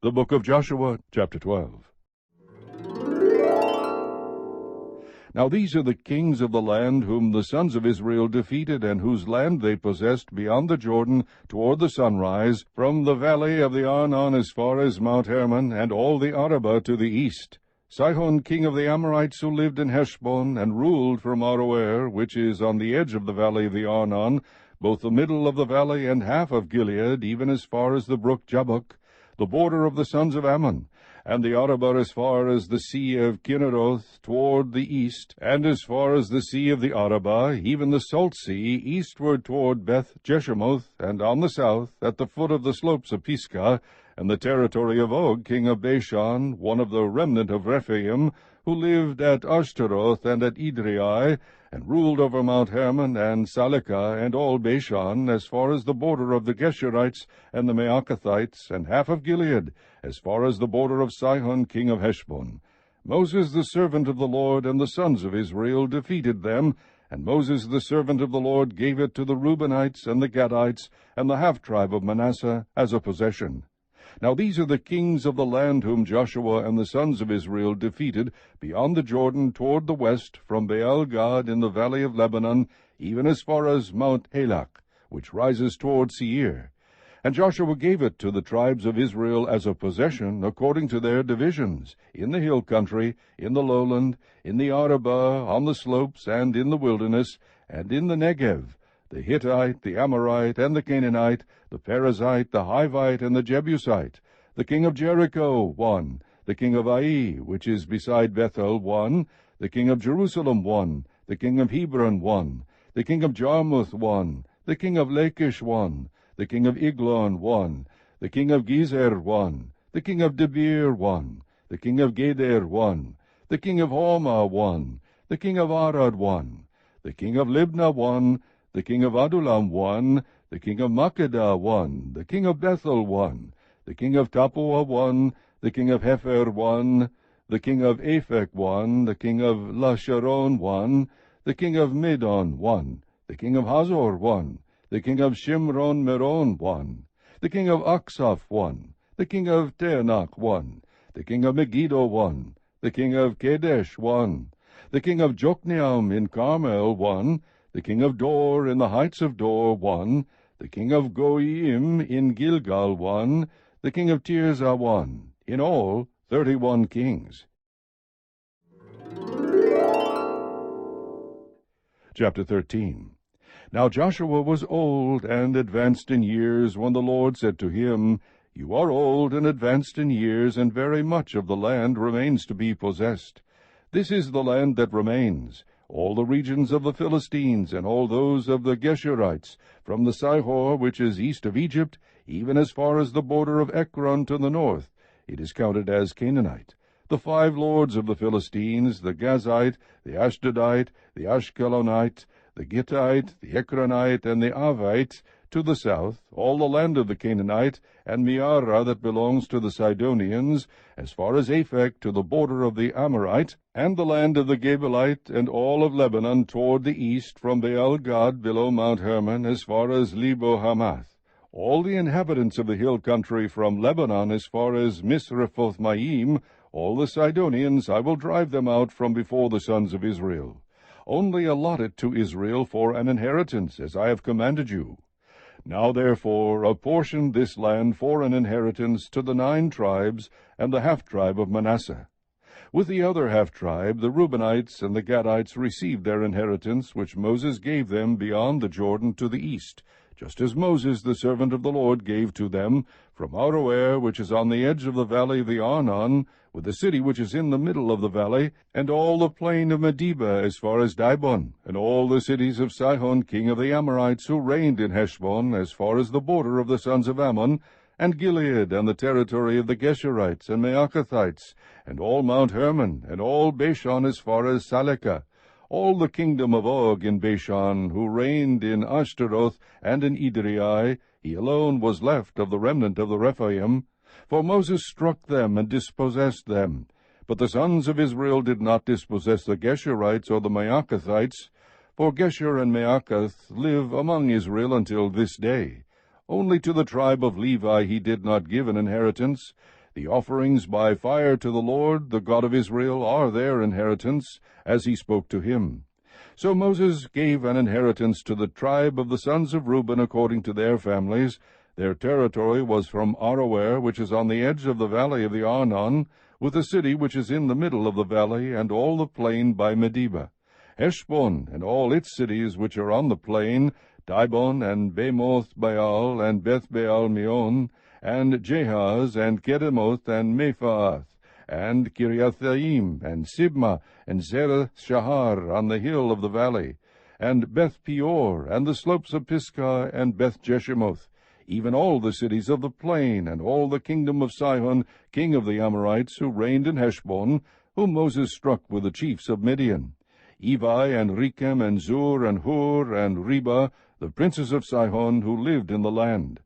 The book of Joshua, chapter 12. Now these are the kings of the land whom the sons of Israel defeated, and whose land they possessed beyond the Jordan toward the sunrise, from the valley of the Arnon as far as Mount Hermon, and all the Arabah to the east. Sihon king of the Amorites, who lived in Heshbon, and ruled from Aroer, which is on the edge of the valley of the Arnon, both the middle of the valley and half of Gilead, even as far as the brook Jabbok, the border of the sons of Ammon, and the Arabah as far as the sea of Kinneroth toward the east, and as far as the sea of the Arabah, even the salt sea, eastward toward Beth Jeshemoth, and on the south, at the foot of the slopes of Pisgah, and the territory of Og king of Bashan, one of the remnant of Rephaim, who lived at Ashtaroth and at Edrei, and ruled over Mount Hermon and Salekah and all Bashan, as far as the border of the Geshurites and the Maacathites, and half of Gilead, as far as the border of Sihon king of Heshbon. Moses the servant of the Lord and the sons of Israel defeated them, and Moses the servant of the Lord gave it to the Reubenites and the Gadites and the half-tribe of Manasseh as a possession. Now these are the kings of the land whom Joshua and the sons of Israel defeated beyond the Jordan toward the west, from Baal-gad in the valley of Lebanon, even as far as Mount Halak, which rises toward Seir. And Joshua gave it to the tribes of Israel as a possession, according to their divisions, in the hill country, in the lowland, in the Arabah, on the slopes, and in the wilderness, and in the Negev, the Hittite, the Amorite, and the Canaanite, the Perizzite, the Hivite, and the Jebusite. The king of Jericho, 1. The king of Ai, which is beside Bethel, 1. The king of Jerusalem, 1. The king of Hebron, 1. The king of Jarmuth, 1. The king of Lachish, 1. The king of Eglon, 1. The king of Gezer, 1. The king of Debir, 1. The king of Geder, 1. The king of Hormah, 1. The king of Arad, 1. The king of Libnah, 1. The king of Adullam, 1. The king of Makkedah, 1. The king of Bethel, 1. The king of Tappuah, 1. The king of Hepher, 1. The king of Aphek, 1. The king of Lasharon, 1. The king of Medon, 1. The king of Hazor, 1. The king of Shimron Meron, 1. The king of Aksaph, 1. The king of Teanach, 1. The king of Megiddo, 1. The king of Kadesh, 1. The king of Jokneam in Carmel, 1. The king of Dor in the heights of Dor, 1. The king of Goyim in Gilgal, 1. The king of Tirzah, 1. In all, 31 kings. Chapter 13. Now Joshua was old and advanced in years, when the Lord said to him, You are old and advanced in years, and very much of the land remains to be possessed. This is the land that remains, all the regions of the Philistines, and all those of the Geshurites, from the Sihor, which is east of Egypt, even as far as the border of Ekron to the north. It is counted as Canaanite. The 5 lords of the Philistines, the Gazite, the Ashdodite, the Ashkelonite, the Gittite, the Ekronite, and the Avite, to the south, all the land of the Canaanite, and Mearah that belongs to the Sidonians, as far as Aphek to the border of the Amorite, and the land of the Gebelite, and all of Lebanon toward the east, from Baal-gad below Mount Hermon, as far as Lebo Hamath. All the inhabitants of the hill country from Lebanon as far as Misrephoth-maim, all the Sidonians, I will drive them out from before the sons of Israel. Only allot it to Israel for an inheritance, as I have commanded you. Now therefore apportion this land for an inheritance to the 9 tribes and the half-tribe of Manasseh. With the other half-tribe, the Reubenites and the Gadites received their inheritance, which Moses gave them beyond the Jordan to the east, just as Moses the servant of the Lord gave to them, from Aroer, which is on the edge of the valley of the Arnon, with the city which is in the middle of the valley, and all the plain of Medeba as far as Dibon, and all the cities of Sihon king of the Amorites, who reigned in Heshbon, as far as the border of the sons of Ammon, and Gilead, and the territory of the Geshurites and Maacathites, and all Mount Hermon, and all Bashan as far as Salekah, all the kingdom of Og in Bashan, who reigned in Ashtaroth and in Edrei. He alone was left of the remnant of the Rephaim. For Moses struck them and dispossessed them. But the sons of Israel did not dispossess the Geshurites or the Maacathites, for Geshur and Maacath live among Israel until this day. Only to the tribe of Levi he did not give an inheritance. The offerings by fire to the Lord, the God of Israel, are their inheritance, as he spoke to him. So Moses gave an inheritance to the tribe of the sons of Reuben according to their families. Their territory was from Aroer, which is on the edge of the valley of the Arnon, with the city which is in the middle of the valley, and all the plain by Medeba. Heshbon, and all its cities which are on the plain, Dibon, and Bamoth Baal, and Beth Baal Meon, and Jahaz, and Kedemoth, and Mephaath, and Kiriathaim, and Sibma, and Zereth Shahar on the hill of the valley, and Beth Peor, and the slopes of Pisgah, and Beth Jeshimoth, even all the cities of the plain, and all the kingdom of Sihon, king of the Amorites, who reigned in Heshbon, whom Moses struck with the chiefs of Midian. Evi, and Rechem, and Zur, and Hur, and Reba, the princes of Sihon, who lived in the land.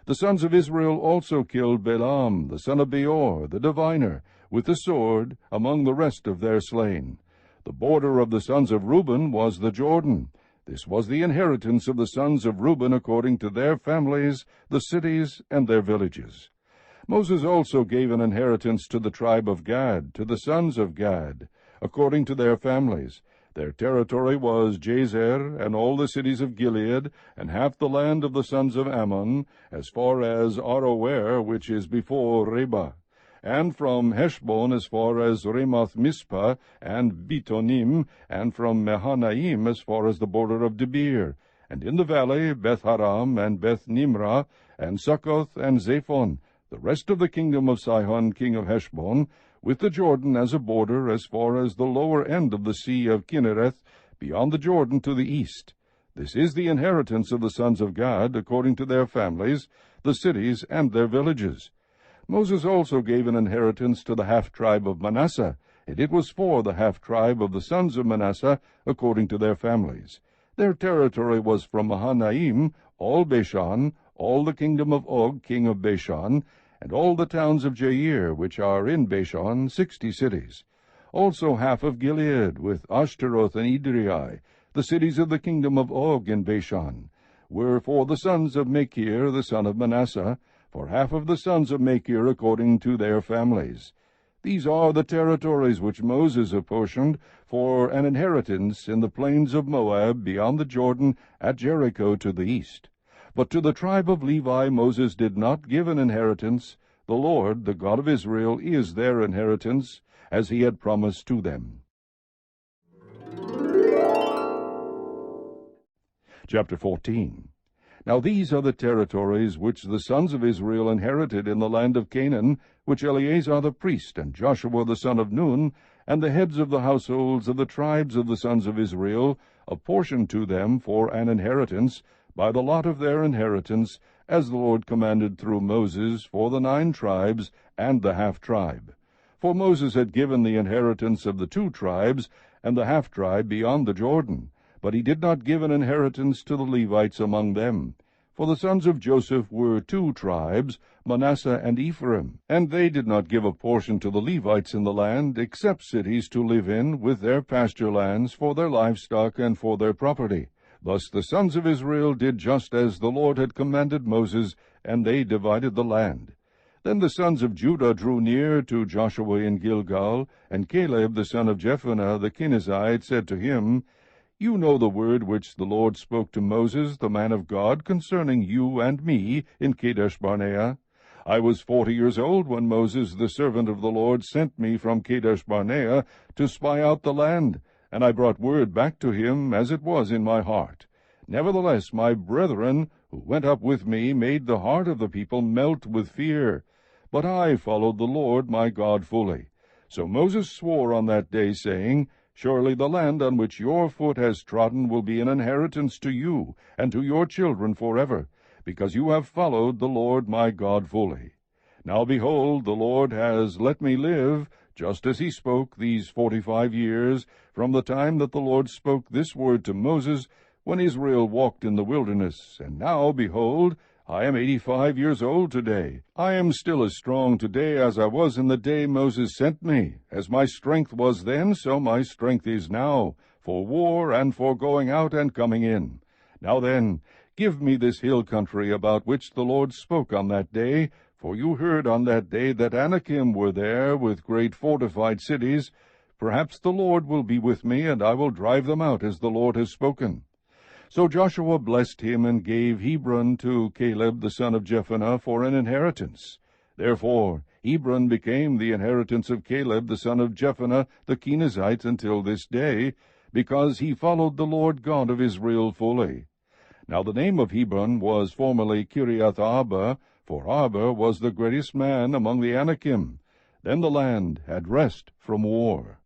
The sons of Israel also killed Balaam, the son of Beor, the diviner, with the sword, among the rest of their slain. The border of the sons of Reuben was the Jordan. This was the inheritance of the sons of Reuben according to their families, the cities, and their villages. Moses also gave an inheritance to the tribe of Gad, to the sons of Gad, according to their families. Their territory was Jazer, and all the cities of Gilead, and half the land of the sons of Ammon, as far as Aroer, which is before Reba, and from Heshbon as far as Ramoth Mizpah, and Bitonim, and from Mahanaim as far as the border of Debir, and in the valley Beth Haram, and Beth Nimrah, and Succoth, and Zaphon, the rest of the kingdom of Sihon king of Heshbon, with the Jordan as a border as far as the lower end of the sea of Kinnereth, beyond the Jordan to the east. This is the inheritance of the sons of Gad, according to their families, the cities and their villages. Moses also gave an inheritance to the half-tribe of Manasseh, and it was for the half-tribe of the sons of Manasseh, according to their families. Their territory was from Mahanaim, all Bashan, all the kingdom of Og, king of Bashan, and all the towns of Jair, which are in Bashan, 60 cities. Also half of Gilead, with Ashtaroth and Edrei, the cities of the kingdom of Og in Bashan, were for the sons of Machir, the son of Manasseh, for half of the sons of Machir according to their families. These are the territories which Moses apportioned for an inheritance in the plains of Moab beyond the Jordan at Jericho to the east. But to the tribe of Levi Moses did not give an inheritance. The Lord, the God of Israel, is their inheritance, as he had promised to them. Chapter 14. Now these are the territories which the sons of Israel inherited in the land of Canaan, which Eleazar the priest, and Joshua the son of Nun, and the heads of the households of the tribes of the sons of Israel, apportioned to them for an inheritance, by the lot of their inheritance, as the Lord commanded through Moses, for the 9 tribes and the half-tribe. For Moses had given the inheritance of the 2 tribes, and the half-tribe beyond the Jordan, but he did not give an inheritance to the Levites among them. For the sons of Joseph were 2 tribes, Manasseh and Ephraim, and they did not give a portion to the Levites in the land, except cities to live in, with their pasture lands, for their livestock and for their property. Thus the sons of Israel did just as the Lord had commanded Moses, and they divided the land. Then the sons of Judah drew near to Joshua in Gilgal, and Caleb the son of Jephunneh the Kenizzite said to him, You know the word which the Lord spoke to Moses, the man of God, concerning you and me in Kadesh-barnea. I was 40 years old when Moses, the servant of the Lord, sent me from Kadesh-barnea to spy out the land, and I brought word back to him as it was in my heart. Nevertheless, my brethren, who went up with me, made the heart of the people melt with fear. But I followed the Lord my God fully. So Moses swore on that day, saying, Surely the land on which your foot has trodden will be an inheritance to you and to your children forever, because you have followed the Lord my God fully. Now behold, the Lord has let me live, just as he spoke these 45 years, from the time that the Lord spoke this word to Moses, when Israel walked in the wilderness. And now, behold, I am 85 years old today. I am still as strong today as I was in the day Moses sent me. As my strength was then, so my strength is now, for war and for going out and coming in. Now then, give me this hill country about which the Lord spoke on that day, For you heard on that day that Anakim were there with great fortified cities. Perhaps the Lord will be with me, and I will drive them out, as the Lord has spoken. So Joshua blessed him, and gave Hebron to Caleb the son of Jephunneh for an inheritance. Therefore Hebron became the inheritance of Caleb the son of Jephunneh the Kenizzite until this day, because he followed the Lord God of Israel fully. Now the name of Hebron was formerly Kiriath Arba, for Arba was the greatest man among the Anakim. Then the land had rest from war.